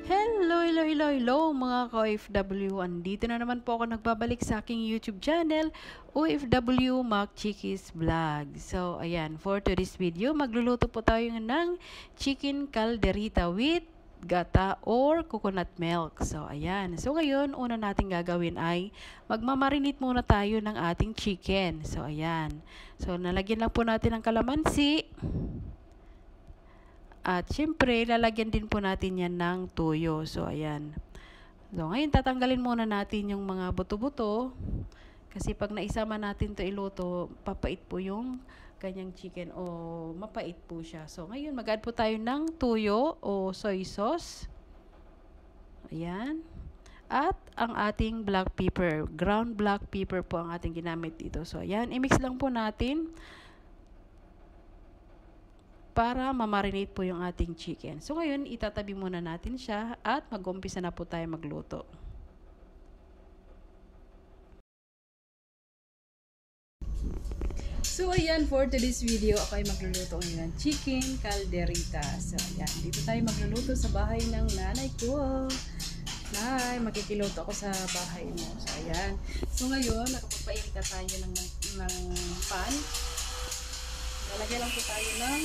Hello, hello, hello, hello mga ka-OFW. Andito na naman po ako nagbabalik sa aking YouTube channel, OFW Mac Chickies Vlog. So, ayan, for today's video, magluluto po tayo ng chicken calderita with gata or coconut milk. So, ayan. So, ngayon, una natin gagawin ay magmamarinate muna tayo ng ating chicken. So, ayan. So, nalagyan lang po natin ng kalamansi. At syempre, lalagyan din po natin yan ng toyo. So, ayan. So, ngayon tatanggalin muna natin yung mga buto-buto. Kasi pag naisama natin to iluto, papait po yung kanyang chicken o mapait po siya. So, ngayon mag-add po tayo ng toyo o soy sauce. Ayan. At ang ating black pepper. Ground black pepper po ang ating ginamit dito. So, ayan. I-mix lang po natin para mamarinate po yung ating chicken. So, ngayon, itatabi muna natin siya at mag-umpisa na po tayo magluto. So, ayan, for today's video, ako ay magluluto ngayon ng chicken calderita. So, ayan, dito tayo magluluto sa bahay ng nanay ko. Nay, makikiluto ako sa bahay mo. So, ayan. So, ngayon, nakapagpainit na tayo ng pan. Lalagyan lang po tayo ng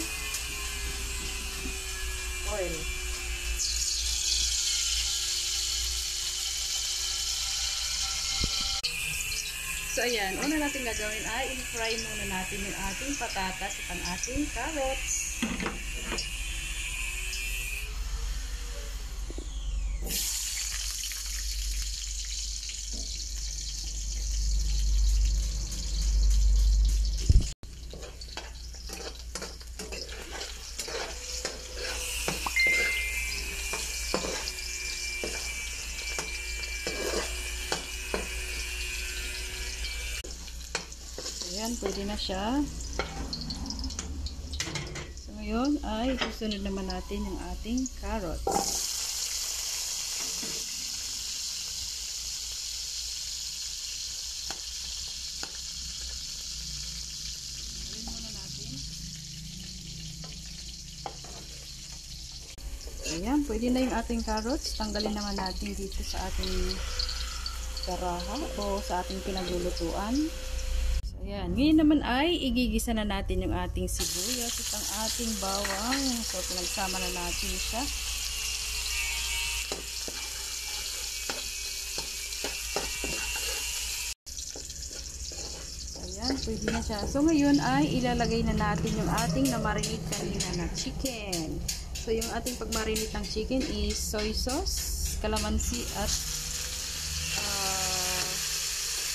oil. So, ayan. Una natin gagawin ay i-fry muna natin yung ating patatas at ang ating carrots. Ayan, pwede na siya. So, ngayon ay susunod naman natin yung ating carrots. Tanggalin muna natin. Ayan, pwede na yung ating carrots. Tanggalin naman natin dito sa ating karaha o sa ating pinaglulutuan. Ayan, ngayon naman ay igigisa na natin yung ating sibuyas at ang ating bawang. So, pinagsama na natin siya. Ayan, pwede na siya. So, ngayon ay ilalagay na natin yung ating na-marinate kanina na chicken. So, yung ating pag-marinate ng chicken is soy sauce, kalamansi at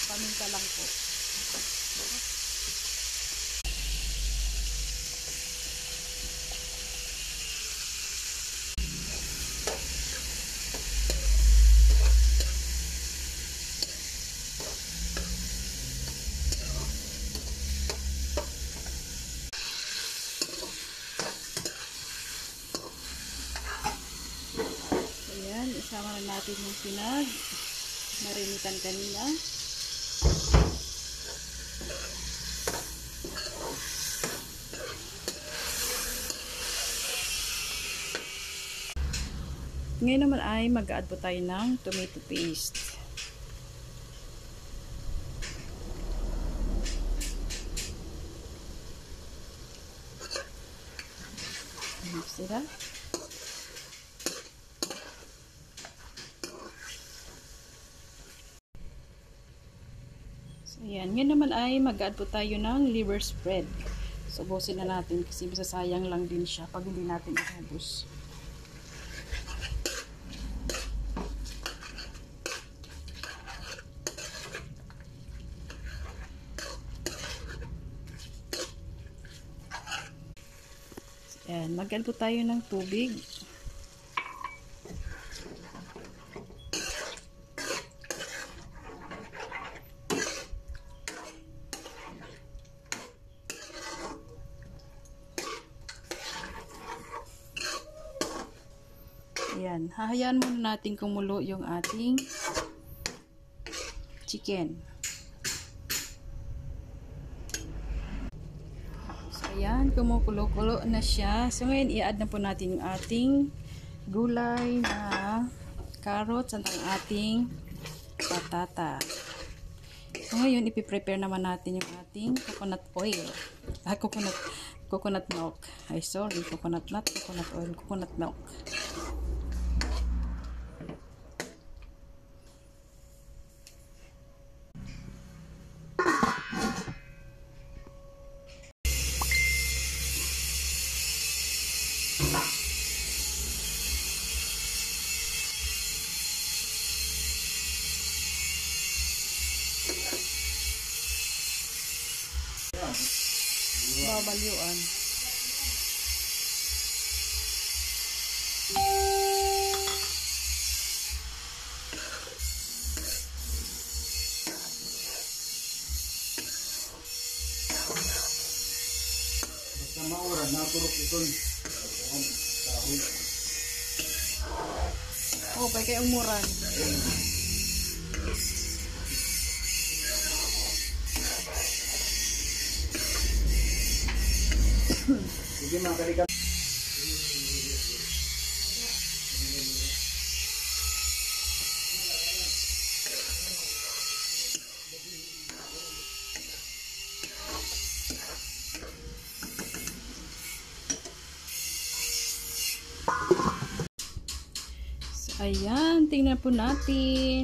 paminta lang po. Ayan, isama na natin yung pinag-marinitan kanina. Ngayon naman ay mag-add po tayo ng tomato paste. Mix it up. So, ayan. Ngayon naman ay mag-add po tayo ng liver spread. So, ubusin na natin kasi masasayang lang din siya pag hindi natin iubos. Ayan, mag-add po tayo ng tubig. Ayan, hahayaan muna natin kumulo yung ating chicken. So, ayan, kumukulo-kulo na siya. So, ngayon, i-add na po natin yung ating gulay na carrots at ang ating patata. So ngayon, ipiprepare naman natin yung ating coconut oil. Coconut milk. Ay, sorry, coconut oil, coconut milk. Babalyuan. Basta maura, naturok ito. Oh, pa kay umuran. Sige mga kalikan. So, ayan, tingnan po natin.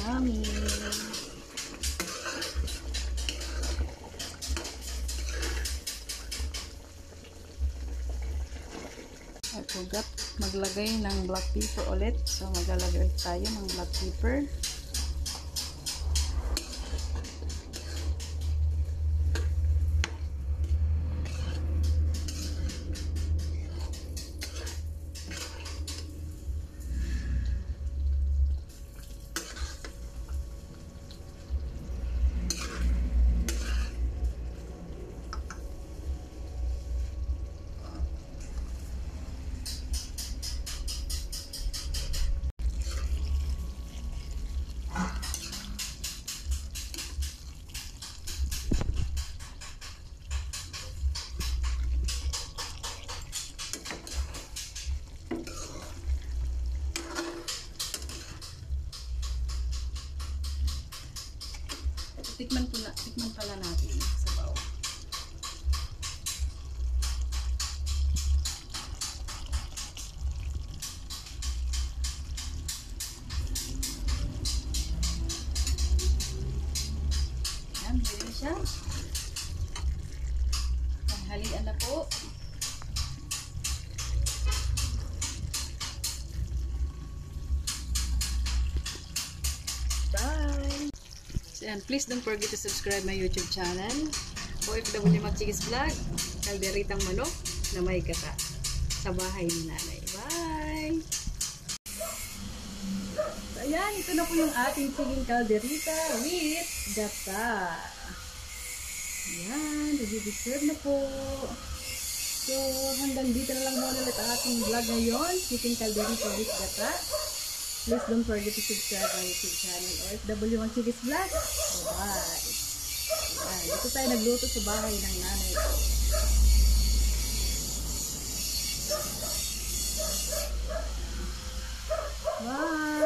Yummy. I forgot maglagay ng black pepper ulit. So, maglalagay tayo ng black pepper. Tikman pala natin sa bawang. Yan, pwede siya. Halian na po. Bye! And please don't forget to subscribe my YouTube channel. OFW Magchikis Vlog. Kalderitang manok na may gata sa bahay ni nanay. Bye! So, ayan. Ito na po yung ating chicken calderita with gata. Ayan. Ready-serve na po. So, hanggang dito na lang muna ulit ang ating vlog ngayon. Chicken calderita with gata. Please don't forget to subscribe my YouTube channel OFW Magchikis Vlog. Bye-bye. Ayan, dito tayo nagluto sa bahay ng nanay ko. Bye!